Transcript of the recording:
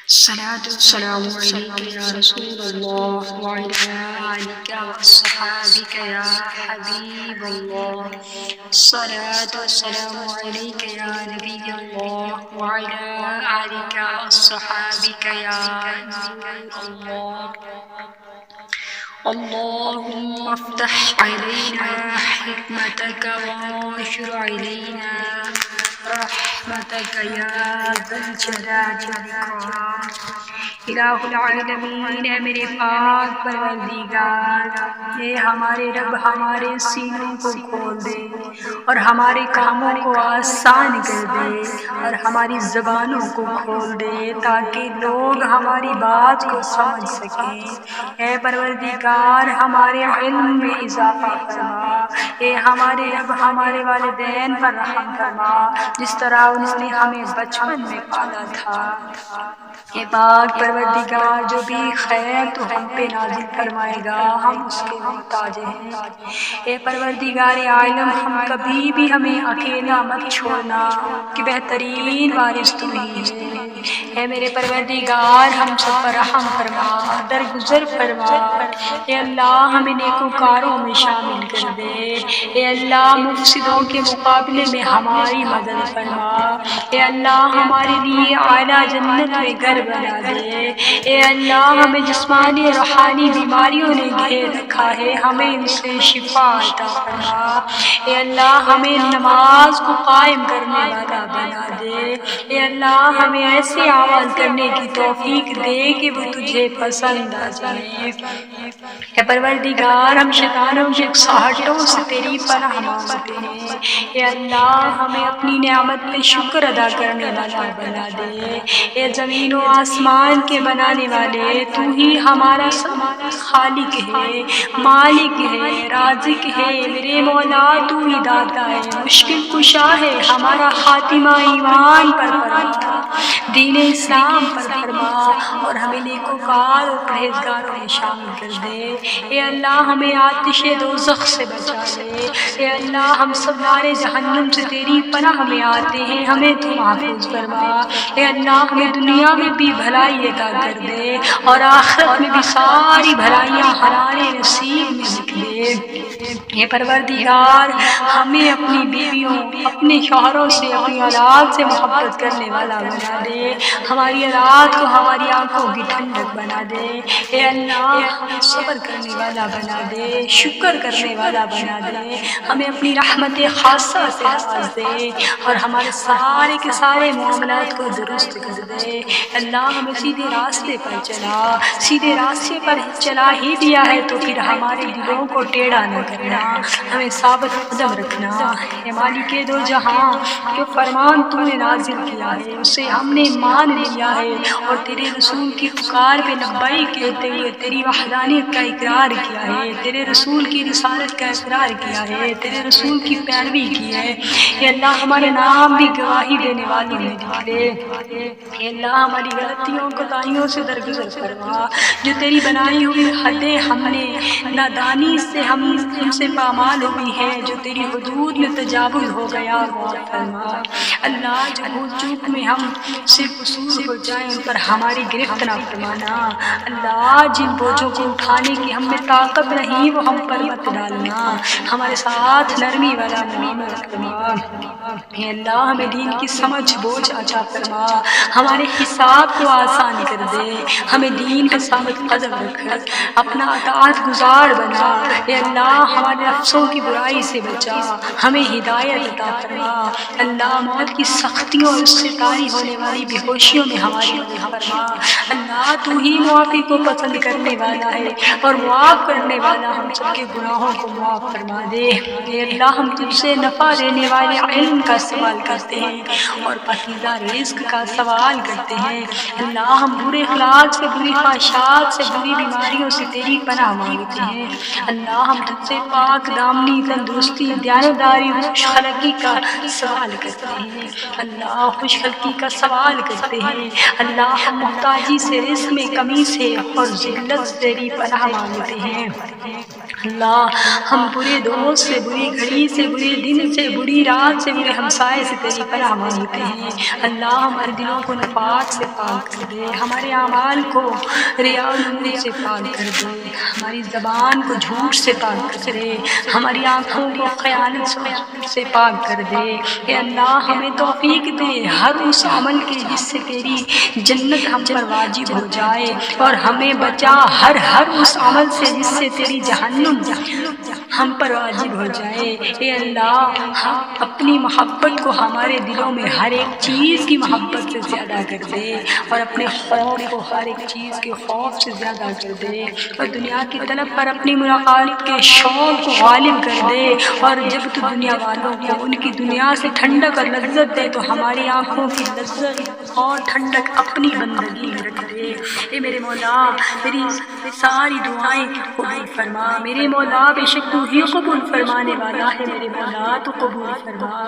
الصلاة والسلام عليك يا رسول الله وعلى آلك وأصحابك يا حبيب الله. الصلاة والسلام عليك يا نبي الله وعلى آلك وأصحابك يا نور الله. اللهم افتح علينا حكمتك وانشر علينا رحمتك يا ذا الجلال والإكرام. الہ العالمین ہے میرے پاک پروردگار، اے ہمارے رب ہمارے سینوں کو کھول دے اور ہمارے کاموں کو آسان کر دے اور ہماری زبانوں کو کھول دے تاکہ لوگ ہماری بات کو سمجھ سکیں۔ اے پروردگار ہمارے علم میں اضافہ فرما، اے ہمارے رب ہمارے والدین پر رحم فرما جس طرح انہوں نے ہمیں بچپن میں پالا تھا۔ اے پاک پروردگار جو بھی خیر تو ہم پہ نازل فرمائے گا ہم اس کے محتاج ہیں۔ اے پروردگار عالم ہم کبھی بھی ہمیں اکیلا مت چھوڑنا کہ بہترین وارث تو ہی ہے۔ اے میرے پروردگار ہم سب پر رحم فرما، درگزر فرما۔ اے اللہ ہمیں نیکوکاروں میں شامل کر دے۔ اے اللہ مفسدوں کے مقابلے میں ہماری مدد فرما۔ اے اللہ ہمارے لیے اعلیٰ جنت میں گھر بنا دے۔ اے اللہ ہمیں جسمانی اور روحانی بیماریوں نے گھیر رکھا ہے، ہمیں ان سے شفا عطا فرما۔ اے اللہ ہمیں نماز کو قائم کرنے والا بنا دے۔ اے اللہ ہمیں ایسے عمل کرنے کی توفیق دے کہ وہ تجھے پسند آ جائے۔ اے پروردگار ہم شیطانوں کی اکساہٹوں سے تیری پناہ مانگتے ہیں۔ اے اللہ ہمیں اپنی نعمت پہ شکر ادا کرنے والا بنا دے۔ اے زمین و آسمان کے بنانے والے تو ہی ہمارا خالق ہے، مالک ہے، رازق ہے، میرے مولا تو ہی داتا ہے، مشکل کشا ہے، ہمارا خاتمہ ایمان پر فرما، دین اسلام پر فرما اور ہمیں نیکوکار اور پرہیزگاروں میں شامل کر دے۔ اے اللہ ہمیں آتش دوزخ سے بچا لے۔ اے اللہ ہم سب نارے جہنم سے تیری پناہ میں آتے ہیں، ہمیں تو محفوظ فرما۔ اے اللہ ہمیں دنیا میں بھی بھلائی عطا کر دے اور آخرت میں بھی ساری بھلائیاں ہمارے نصیب میں لکھ دے۔ اے پروردگار ہمیں اپنی بیویوں، اپنے شوہروں سے، اپنی اولاد سے محبت کرنے والا بنا دے، ہماری اولاد کو ہماری آنکھوں کی ٹھنڈک بنا دے۔ اے اللہ ہمیں صبر کرنے والا بنا دے، شکر کرنے والا بنا دے، ہمیں اپنی رحمت خاصہ سے نواز دے اور ہمارے سارے کے سارے معاملات کو درست کر دے۔ اللہ ہمیں سیدھے راستے پر چلا، سیدھے راستے پر چلا ہی دیا ہے تو پھر ہمارے دلوں کو ٹیڑھا نہ کرنا، ہمیں ثابت قدم رکھنا۔ اے مالک دو جہاں جو فرمان تو نے نازل کیا ہے اسے ہم نے مان لیا ہے اور تیرے رسول کی پکار پہ لبیک کہتے ہوئے تیری وحدانیت کا اقرار کیا ہے، تیرے رسول کی رسالت کا اقرار کیا ہے، تیرے رسول کی پیروی کی ہے۔ اے اللہ ہمارے نام بھی گواہی دینے والوں میں لکھ لے۔ اے اللہ ہماری غلطیوں کوتاہیوں سے درگزر فرما، جو تیری بنائی ہوئی حدیں ہم نے نادانی سے ہم سے پامال ہوئی ہیں، جو تیری حدود میں تجاوز ہو گیا معاف فرما۔ اللہ جو بھول چوک میں ہم سے قصور ہو جائیں ان پر ہماری گرفت نہ فرمانا۔ اللہ جن بوجھوں کو اٹھانے کی ہم میں طاقت نہیں وہ ہم پر مت ڈالنا، ہمارے ساتھ نرمی والا معاملہ فرما۔ اے اللہ ہمیں دین کی سمجھ بوجھ عطا فرما، ہمارے حساب کو آسان کر دے، ہمیں دین پہ ثابت قدم رکھ، اپنا اطاعت گزار بنا۔ اے اللہ ہمارے نفسوں کی برائی سے بچا، ہمیں ہدایت عطا فرما۔ اللہ موت کی سختیوں اور اس سے طاری ہونے والی بے ہوشیوں میں ہماری مدد فرما۔ اللہ تو ہی معافی کو پسند کرنے والا ہے اور معاف کرنے والا، ہم سب کے گناہوں کو معاف فرما دے۔ اے اللہ ہم تجھ سے نفع دینے والے علم کا سوال کرتے ہیں اور پاکیزہ رزق کا سوال کرتے ہیں۔ اللہ ہم برے اخلاق سے، بری خواہشات سے، بری بیماریوں سے تیری پناہ مانگتے ہیں۔ اللہ ہم تجھ سے پاک دامنی، تندرستی، دیانتداری، خوش خلقی کا سوال کرتے ہیں۔ اللہ خوش خلقی کا سوال کرتے ہیں۔ اللہ ہم محتاجی سے، رزق میں کمی سے اور ذلت سے تیری پناہ مانگتے ہیں۔ اللہ ہم برے دوست سے، بری گھڑی سے، برے دن سے، بری رات سے، برے ہمسائے سے تیری پناہ مانگتے ہیں۔ اللہ ہمارے دلوں کو نفاق سے پاک کر دے، ہمارے اعمال کو ریا و نمود سے پاک کر دے، ہماری زبان کو جھوٹ سے پاک کر دے، ہماری آنکھوں کو خیانت سے پاک کر دے۔ اے اللہ ہمیں توفیق دے ہر اس عمل کے جس سے تیری جنت ہم پر واجب ہو جائے، اور ہمیں بچا ہر اس عمل سے جس سے تیری جہنم ہم پر واجب ہو جائے۔ اے اللہ ہم اپنی محبت کو ہمارے دلوں میں ہر ایک چیز کی محبت سے زیادہ کر دے، اور اپنے خوف کو ہر ایک چیز کے خوف سے زیادہ کر دے، اور دنیا کی طلب پر اپنی ملاقات کے شوق کو غالب کر دے، اور جب تو دنیا والوں کو ان کی دنیا سے ٹھنڈک اور لذت دے تو ہماری آنکھوں کی لذت اور ٹھنڈک اپنی بندگی میں رکھ دے۔ اے میرے مولا میری ساری دعائیں قبول فرما، میرے مولا بے شک تو ہی قبول فرمانے والا ہے، میرے مولا تو قبول فرما۔